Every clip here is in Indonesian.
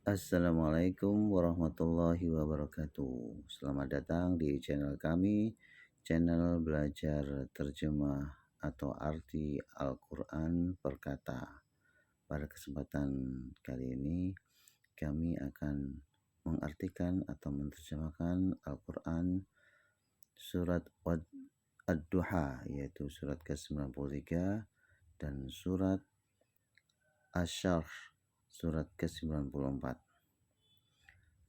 Assalamualaikum warahmatullahi wabarakatuh. Selamat datang di channel kami, channel belajar terjemah atau arti Al-Quran per kata. Pada kesempatan kali ini, kami akan mengartikan atau menerjemahkan Al-Quran surat Ad-Duha, yaitu surat ke-93, dan surat Asy-Syarh, surat ke-94.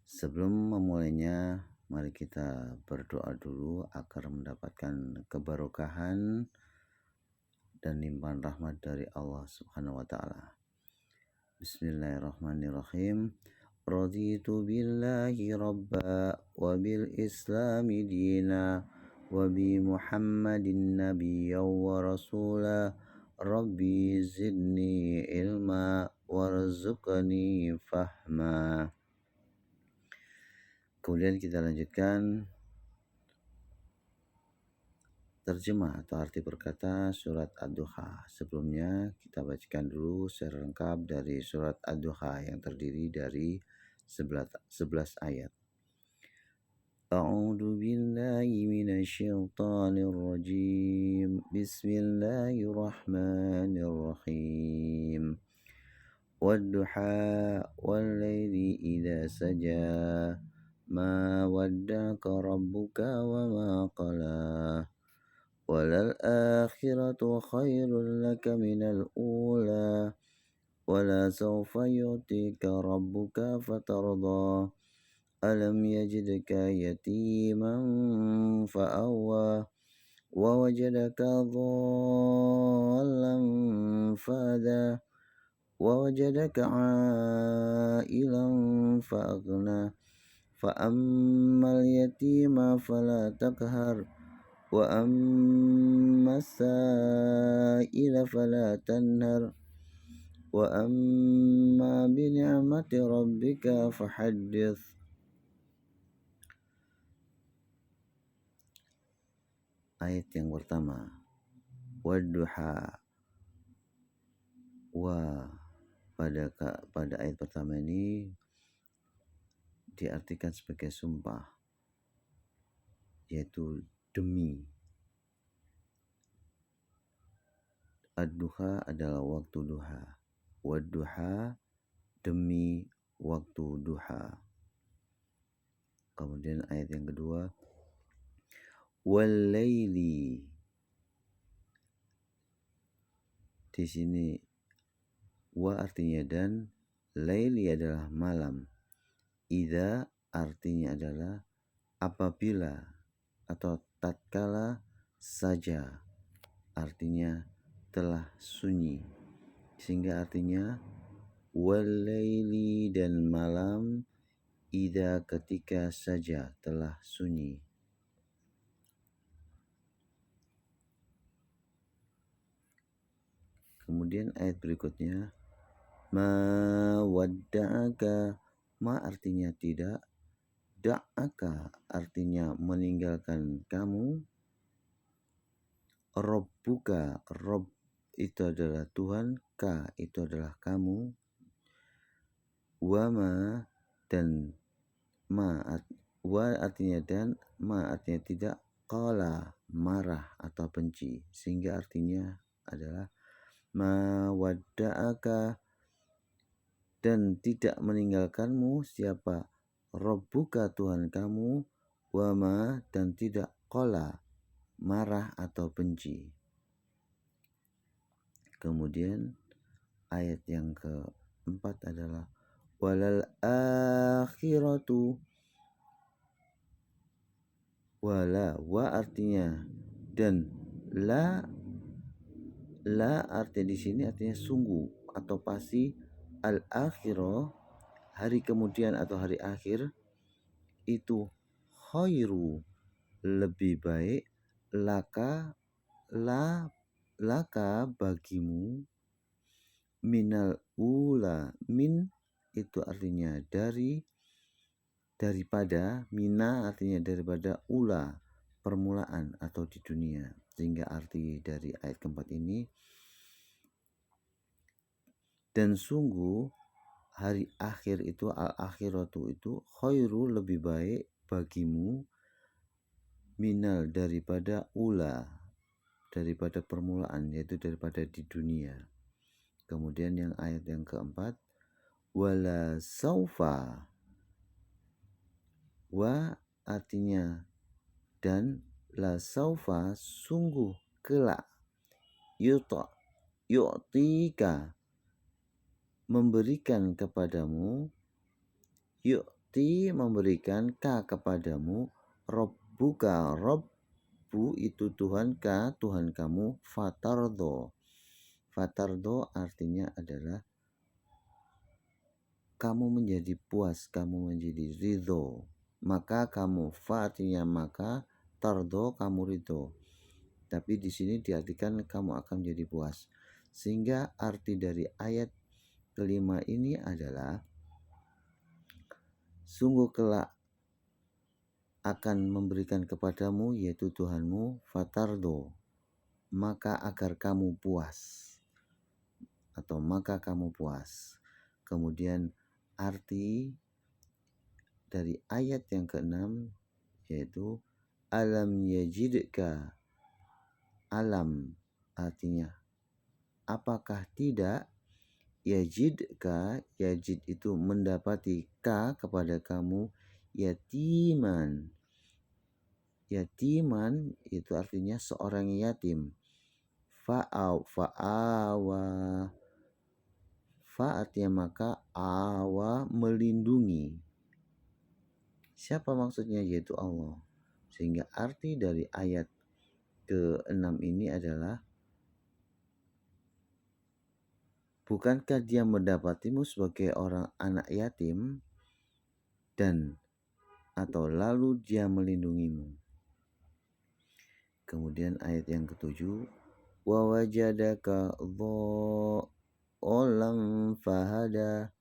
Sebelum memulainya, mari kita berdoa dulu agar mendapatkan keberkahan dan limpahan rahmat dari Allah Subhanahu wa taala. Bismillahirrahmanirrahim. Raditu billahi rabba wa bil islami dina wa bi Muhammadin nabiyya wa rasula. Rabbi zidni ilma warzuqni fahma. Kemudian kita lanjutkan terjemah atau arti perkata surat Ad-Duha. Sebelumnya kita bacakan dulu secara lengkap dari surat Ad-Duha yang terdiri dari 11 ayat. A'udzu billahi minasyaitonir rajim. Bismillahirrahmanirrahim. Wad-duha wal-laili idza saja. Ma wadda'aka rabbuka wa ma qala. وَلَلْآخِرَةُ خَيْرٌ لَكَ مِنَ الْأُولَى وَلَسَوْفَ يُعْطِيكَ رَبُّكَ فَتَرْضَىٰ أَلَمْ يَجِدْكَ يَتِيمًا فَآوَىٰ وَوَجَدَكَ ضَالًّا فَهَدَىٰ وَوَجَدَكَ عَائِلًا فَأَغْنَىٰ فَأَمَّا الْيَتِيمَ فَلَا تَقْهَرْ وَأَمَّا السَّائِلَ فَلَا تَنْهَرْ وَأَمَّا بِنِعْمَةِ رَبِّكَ فَحَدِّثْ. Ayat yang pertama, Wadduha. Pada ayat pertama ini diartikan sebagai sumpah, yaitu demi. Ad-duha adalah waktu duha. Wadduha demi waktu duha. Kemudian ayat yang kedua, wal-laili. Di sini wa artinya dan, laili adalah malam. Idza artinya adalah apabila atau tatkala saja, artinya telah sunyi. Sehingga artinya wal-laili dan malam, idza ketika saja telah sunyi. Kemudian ayat berikutnya, ma wadda'aka. Ma artinya tidak, da'aka artinya meninggalkan kamu, Rabbuka, Rabb itu adalah Tuhan, ka itu adalah kamu, wa ma dan ma wa artinya dan, ma artinya tidak, qala marah atau benci, sehingga artinya adalah ma wadda'aka dan tidak meninggalkanmu siapa, Rabbuka Tuhan kamu, wa ma dan tidak, qala marah atau benci. Kemudian ayat yang keempat adalah walal akhiratu. Wala, wa artinya dan, la artinya di sini artinya sungguh atau pasti, al akhirah hari kemudian atau hari akhir itu, khairu lebih baik, laka bagimu, minal ula. Min itu artinya daripada, mina artinya daripada, ula permulaan atau di dunia. Sehingga arti dari ayat keempat ini, dan sungguh hari akhir itu al-akhiratu itu khairu lebih baik bagimu minal daripada ula, daripada permulaan, yaitu daripada di dunia. Kemudian yang ayat yang keempat, wala saufa, wa artinya dan, la saufa sungguh kelak, yu'tika memberikan kepadamu, yu'ti memberikan ka kepadamu, robbuka, robbu itu Tuhan ka, Tuhan kamu, fatardo. Fatardo artinya adalah kamu menjadi puas, kamu menjadi ridho. Maka kamu, fa artinya maka, tardo kamu ridho. Tapi di sini diartikan kamu akan menjadi puas. Sehingga arti dari ayat kelima ini adalah sungguh kelak akan memberikan kepadamu, yaitu Tuhanmu, fatardo, maka agar kamu puas, atau maka kamu puas. Kemudian arti dari ayat yang keenam yaitu alam yajidka, alam artinya apakah tidak, yajidka, yajid itu mendapati ka kepada kamu, yatiman, yatiman itu artinya seorang yatim, fa'awa, fa artinya maka, awa melindungi. Siapa maksudnya? Yaitu Allah. Sehingga arti dari ayat ke-6 ini adalah bukankah dia mendapatimu sebagai orang anak yatim dan atau lalu dia melindungimu. Kemudian ayat yang ke-7, wa wajadaka dhallan fahada,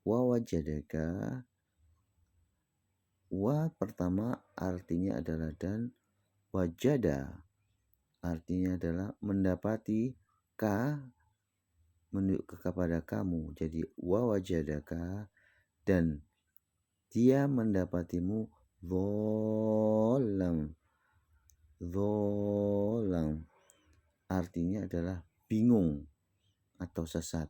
wa wajadaka, wa pertama artinya adalah dan, wajada artinya adalah mendapati, ka menunjuk kepada kamu, jadi wa wajadaka dan dia mendapatimu, dhallan, dhallan artinya adalah bingung atau sesat,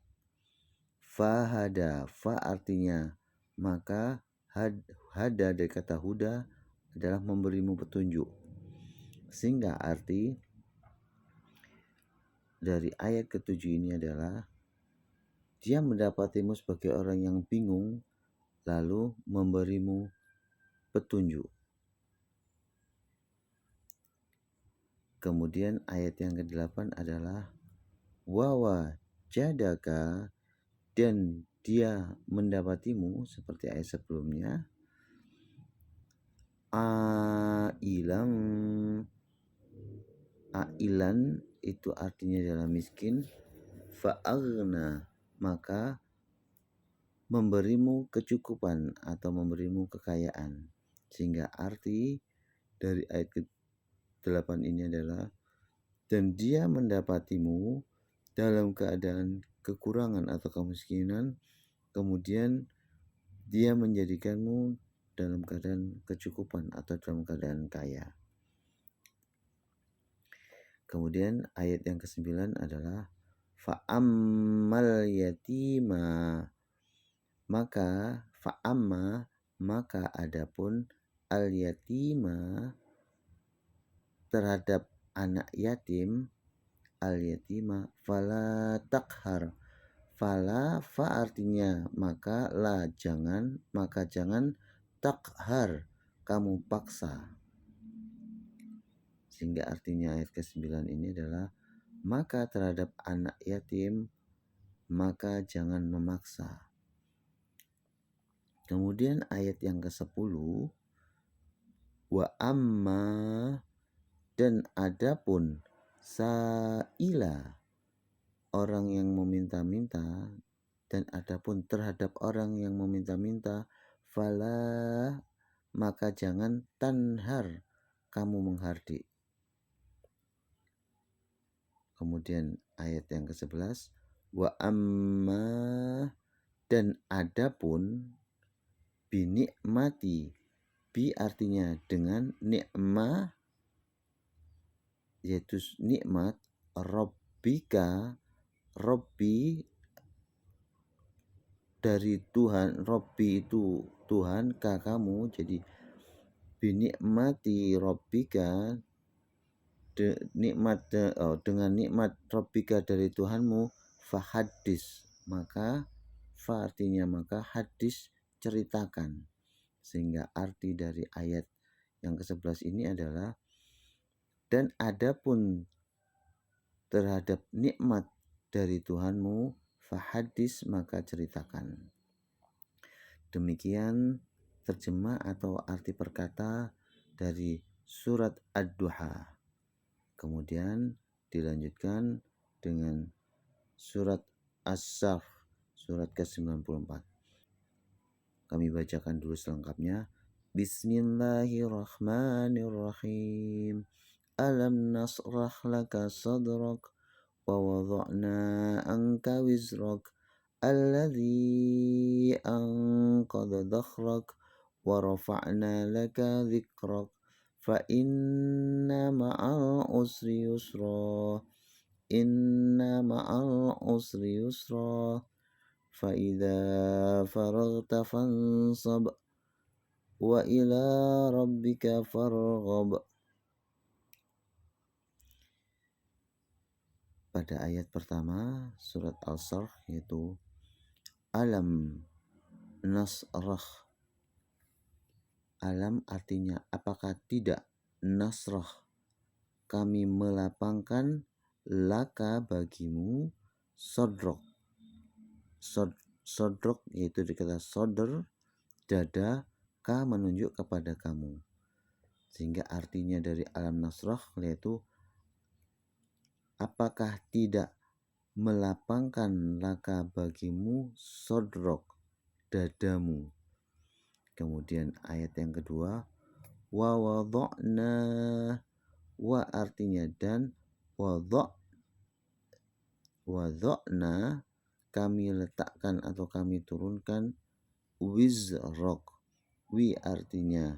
fahada, fa artinya maka, hada dari kata huda adalah memberimu petunjuk. Sehingga arti dari ayat ke-7 ini adalah dia mendapatimu sebagai orang yang bingung lalu memberimu petunjuk. Kemudian ayat yang ke-8 adalah wa jadaka dan dia mendapatimu seperti ayat sebelumnya, ailan, ailan itu artinya adalah miskin, fa'aghna maka memberimu kecukupan atau memberimu kekayaan. Sehingga arti dari ayat ke-8 ini adalah dan dia mendapatimu dalam keadaan kekurangan atau kemiskinan, kemudian dia menjadikanmu dalam keadaan kecukupan atau dalam keadaan kaya. Kemudian ayat yang ke-9 adalah fa'ammal yatima, maka fa'amma maka adapun al yatima terhadap anak yatim, al yatima fala takhar, fala fa artinya maka, la jangan, maka jangan, takhar kamu paksa. Sehingga artinya ayat ke-9 ini adalah maka terhadap anak yatim maka jangan memaksa. Kemudian ayat yang ke-10, wa amma dan adapun sa'ila orang yang meminta-minta, dan adapun terhadap orang yang meminta-minta, fala maka jangan tanhar kamu menghardik. Kemudian ayat yang ke-11, wa amma Dan adapun binikmati, bi artinya dengan, nikmah yaitu nikmat, Rabbika, Robbi dari Tuhan, Robbi itu Tuhan, kamu, jadi binikmati Rabbika dengan nikmat Rabbika dari Tuhanmu, fahadis, maka fa artinya maka, hadis ceritakan. Sehingga arti dari ayat yang ke-11 ini adalah, dan adapun terhadap nikmat dari Tuhanmu, fahadis, maka ceritakan. Demikian terjemah atau arti perkata dari surat Ad-Duha. Kemudian dilanjutkan dengan surat As-Saff, surat ke-94. Kami bacakan dulu selengkapnya. Bismillahirrahmanirrahim. Alam nasrah laka sadrak wa wada'na anka wizrak alladhi anqadha dhakhrak wa rafa'na laka dhikrak fa inna ma'al usri yusra fa idza faragta fansab wa ila rabbika farghab. Pada ayat pertama surat Al-Sarh, yaitu alam nasrah. Alam artinya apakah tidak, nasrah kami melapangkan, laka bagimu, sodrok. Sodrok yaitu dikata sodr, dada, ka menunjuk kepada kamu. Sehingga artinya dari alam nasrah yaitu apakah tidak melapangkan laka bagimu, sodrok, dadamu. Kemudian ayat yang kedua, wa wada'na, wa artinya dan, wada'na kami letakkan atau kami turunkan, wizrok, wi artinya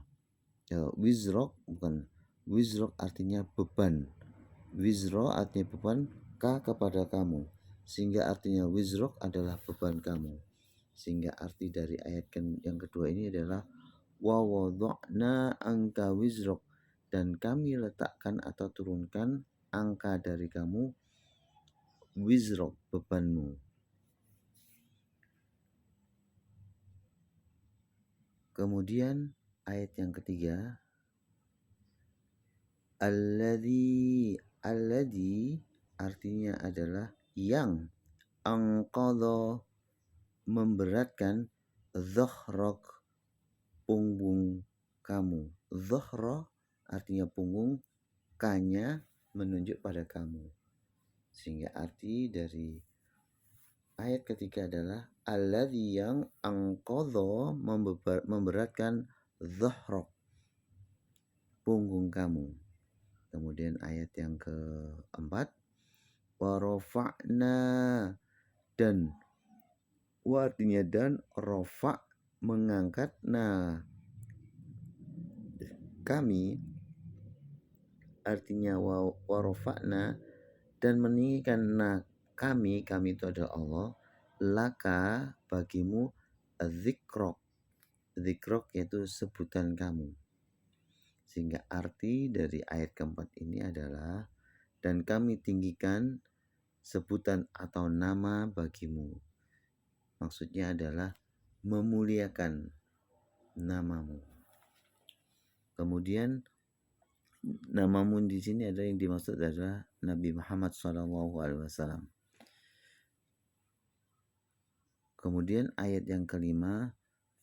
wizrok, bukan wizrok artinya beban, wizro artinya beban, ka kepada kamu, sehingga artinya wizrok adalah beban kamu. Sehingga arti dari ayat yang kedua ini adalah wa wada'na angka wizrok, dan kami letakkan atau turunkan angka dari kamu, wizrok, bebanmu. Kemudian ayat yang ketiga, alladzi artinya adalah yang, angqadha memberatkan, dhahrak punggung kamu. Dhahra artinya punggung, kanya menunjuk pada kamu. Sehingga arti dari ayat ketiga adalah alladzi yang, angqadha memberatkan, dhahrak punggung kamu. Kemudian ayat yang keempat, warofa'na, dan wa artinya dan, rofa mengangkat, nah kami artinya warofa'na dan meninggikan, nah kami itu adalah Allah, laka bagimu, zikrok yaitu sebutan kamu. Sehingga arti dari ayat keempat ini adalah, dan kami tinggikan sebutan atau nama bagimu. Maksudnya adalah memuliakan namamu. Kemudian namamu di sini ada yang dimaksud adalah Nabi Muhammad SAW. Kemudian ayat yang kelima,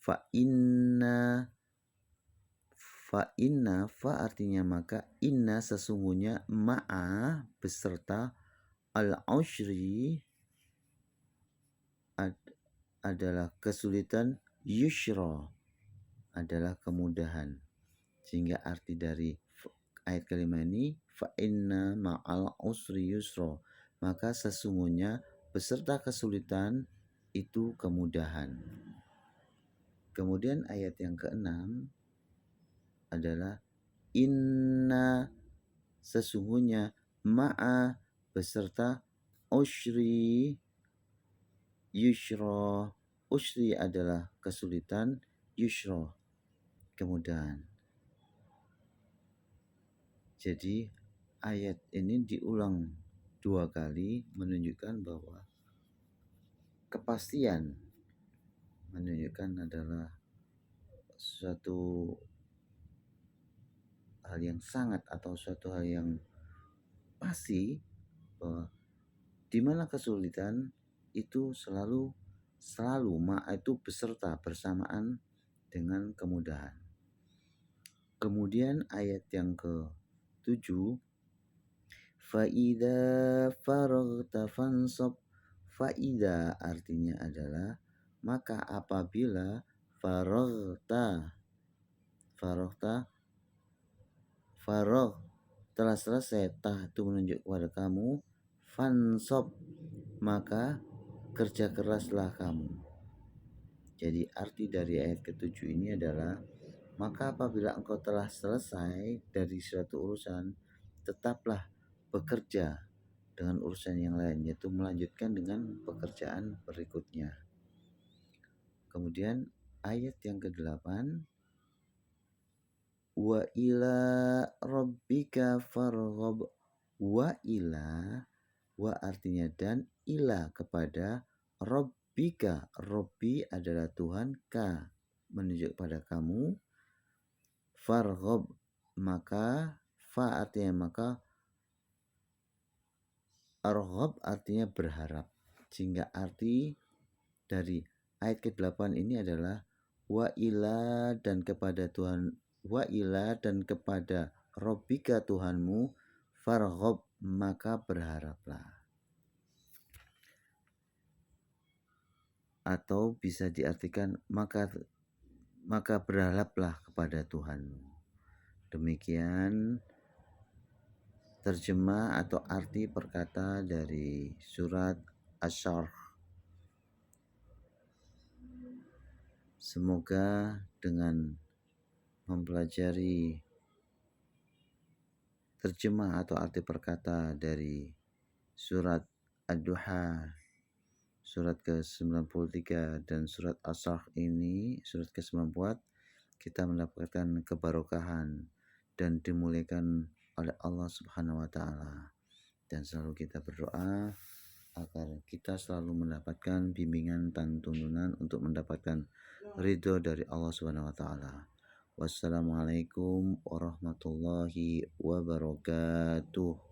fa inna, fa artinya maka, inna sesungguhnya, ma'a beserta, al-usyri adalah kesulitan, yusra adalah kemudahan. Sehingga arti dari ayat kelima ini, fa inna ma'al usri yusra, maka sesungguhnya beserta kesulitan itu kemudahan. Kemudian ayat yang keenam adalah inna, sesungguhnya, ma'a, beserta, usri, yusra. Usri adalah kesulitan, yusra kemudahan. Jadi ayat ini diulang 2 kali menunjukkan bahwa kepastian, menunjukkan adalah suatu hal yang sangat atau suatu hal yang pasti bahwa di mana kesulitan itu selalu itu beserta bersamaan dengan kemudahan. Kemudian ayat yang ke-7, Fa'idha faraghta fansab. Fa'idha artinya adalah maka apabila faraghta faragh telah selesai, tah itu menunjuk kepada kamu, fansab maka kerja keraslah kamu. Jadi arti dari ayat ke-7 ini adalah maka apabila engkau telah selesai dari suatu urusan, tetaplah bekerja dengan urusan yang lain, yaitu melanjutkan dengan pekerjaan berikutnya. Kemudian ayat yang ke-8, wa ila rabbika farghab. Wa ila, wa artinya dan, ila kepada, rabbika, Robbi adalah Tuhan, ka menunjuk pada kamu, farghab maka, fa artinya maka, arghab artinya berharap. Sehingga arti dari ayat ke-8 ini adalah wa ila dan kepada Tuhan, wa ila dan kepada Rabbika Tuhanmu, farghab maka berharaplah. Atau bisa diartikan maka berharaplah kepada Tuhanmu. Demikian terjemah atau arti perkata dari surat Asy-Syarh. Semoga dengan mempelajari terjemah atau arti perkata dari surat Ad-Duha, surat ke-93 dan surat Asy-Syarh ini, surat ke-94, kita mendapatkan kebarokahan dan dimuliakan oleh Allah Subhanahu wa taala. Dan selalu kita berdoa agar kita selalu mendapatkan bimbingan dan tuntunan untuk mendapatkan ridho dari Allah Subhanahu wa taala. Wassalamualaikum warahmatullahi wabarakatuh.